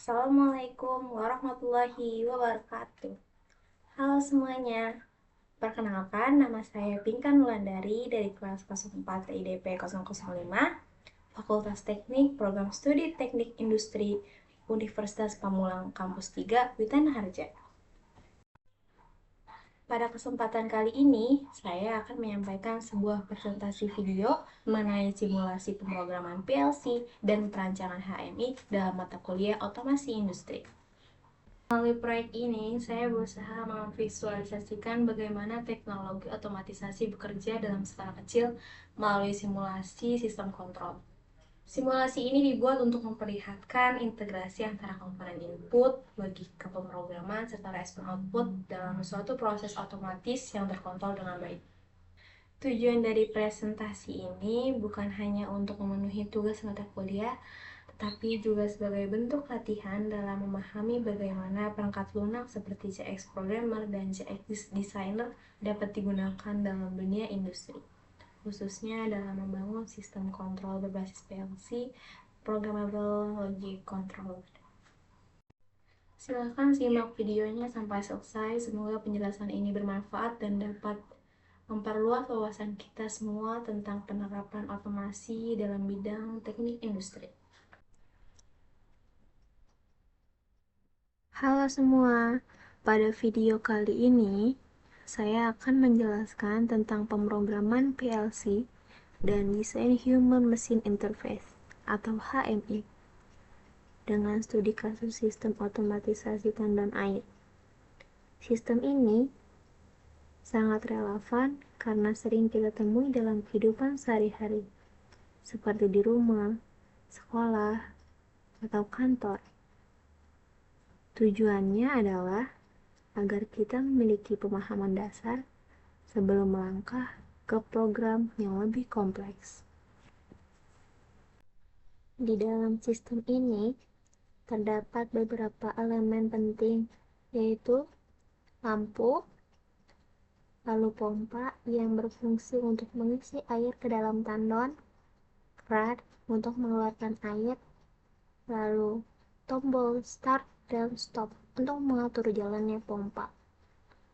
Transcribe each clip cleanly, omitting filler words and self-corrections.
Assalamualaikum warahmatullahi wabarakatuh. Halo semuanya, perkenalkan nama saya Pinkan Wulandari dari kelas 04 IDP 005, Fakultas Teknik Program Studi Teknik Industri Universitas Pamulang Kampus 3, Witana Harja. Pada kesempatan kali ini, saya akan menyampaikan sebuah presentasi video mengenai simulasi pemrograman PLC dan perancangan HMI dalam mata kuliah Otomasi Industri. Melalui proyek ini, saya berusaha memvisualisasikan bagaimana teknologi otomatisasi bekerja dalam skala kecil melalui simulasi sistem kontrol. Simulasi ini dibuat untuk memperlihatkan integrasi antara komponen input, logika pemrograman, serta respon output dalam suatu proses otomatis yang terkontrol dengan baik. Tujuan dari presentasi ini bukan hanya untuk memenuhi tugas mata kuliah, tetapi juga sebagai bentuk latihan dalam memahami bagaimana perangkat lunak seperti CX Programmer dan CX Designer dapat digunakan dalam dunia industri, khususnya dalam membangun sistem kontrol berbasis PLC, Programmable Logic Controller. Silakan simak videonya sampai selesai, semoga penjelasan ini bermanfaat dan dapat memperluas wawasan kita semua tentang penerapan otomasi dalam bidang teknik industri. Halo semua, pada video kali ini saya akan menjelaskan tentang pemrograman PLC dan desain Human Machine Interface atau HMI dengan studi kasus sistem otomatisasi tandon air. Sistem ini sangat relevan karena sering kita temui dalam kehidupan sehari-hari, seperti di rumah, sekolah, atau kantor. Tujuannya adalah agar kita memiliki pemahaman dasar sebelum melangkah ke program yang lebih kompleks. Di dalam sistem ini terdapat beberapa elemen penting, yaitu lampu, lalu pompa yang berfungsi untuk mengisi air ke dalam tandon, keran untuk mengeluarkan air, lalu tombol start dan stop untuk mengatur jalannya pompa,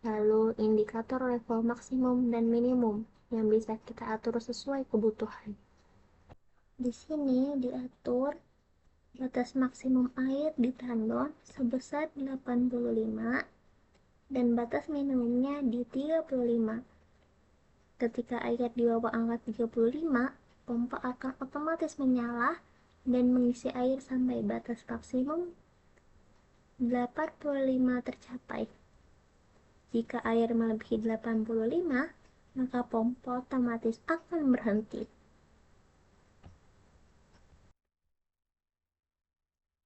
lalu indikator level maksimum dan minimum yang bisa kita atur sesuai kebutuhan. Di sini diatur batas maksimum air di tandon sebesar 85 dan batas minimumnya di 35. Ketika air di bawah angka 35, pompa akan otomatis menyala dan mengisi air sampai batas maksimum 85 tercapai. Jika air melebihi 85, maka pompa otomatis akan berhenti.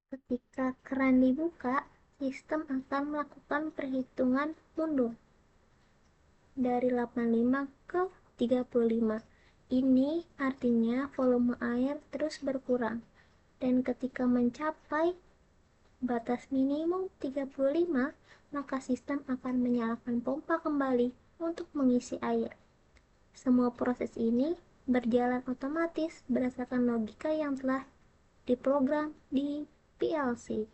Ketika keran dibuka, sistem akan melakukan perhitungan mundur dari 85 ke 35. Ini artinya volume air terus berkurang, dan ketika mencapai batas minimum 35, maka sistem akan menyalakan pompa kembali untuk mengisi air. Semua proses ini berjalan otomatis berdasarkan logika yang telah diprogram di PLC.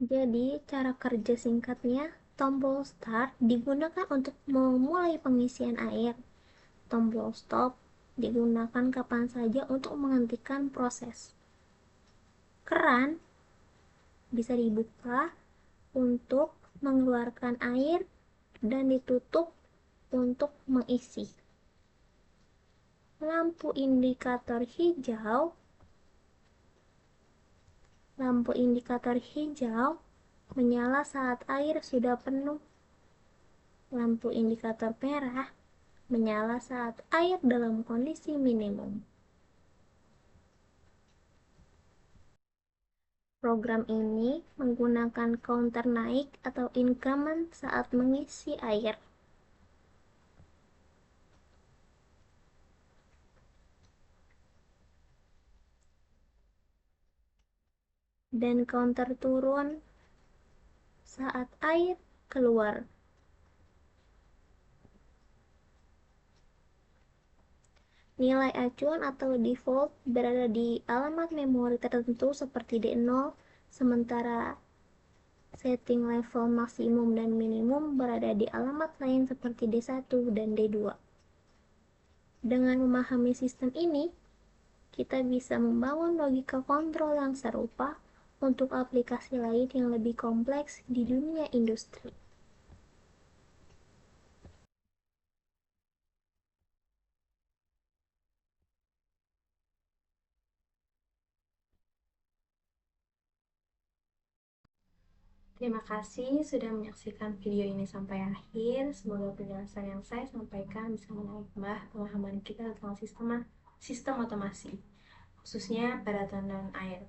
Jadi, cara kerja singkatnya, tombol start digunakan untuk memulai pengisian air. Tombol stop digunakan kapan saja untuk menghentikan proses. Keran bisa dibuka untuk mengeluarkan air dan ditutup untuk mengisi. Lampu indikator hijau Lampu indikator hijau menyala saat air sudah penuh. Lampu indikator merah menyala saat air dalam kondisi minimum. Program ini menggunakan counter naik atau increment saat mengisi air. Dan counter turun saat air keluar. Nilai acuan atau default berada di alamat memori tertentu seperti D0, sementara setting level maksimum dan minimum berada di alamat lain seperti D1 dan D2. Dengan memahami sistem ini, kita bisa membangun logika kontrol yang serupa untuk aplikasi lain yang lebih kompleks di dunia industri. Terima kasih sudah menyaksikan video ini sampai akhir. Semoga penjelasan yang saya sampaikan bisa menambah pemahaman kita tentang sistem otomasi, khususnya pada dan air.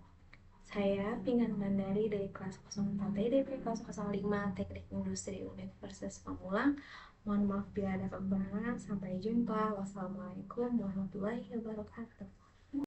Saya Pingan Mandari dari kelas 04 TDP kelas 05 Teknik Industri Universitas Pamulang. Mohon maaf bila ada kekurangan. Sampai jumpa. Wassalamualaikum warahmatullahi wabarakatuh.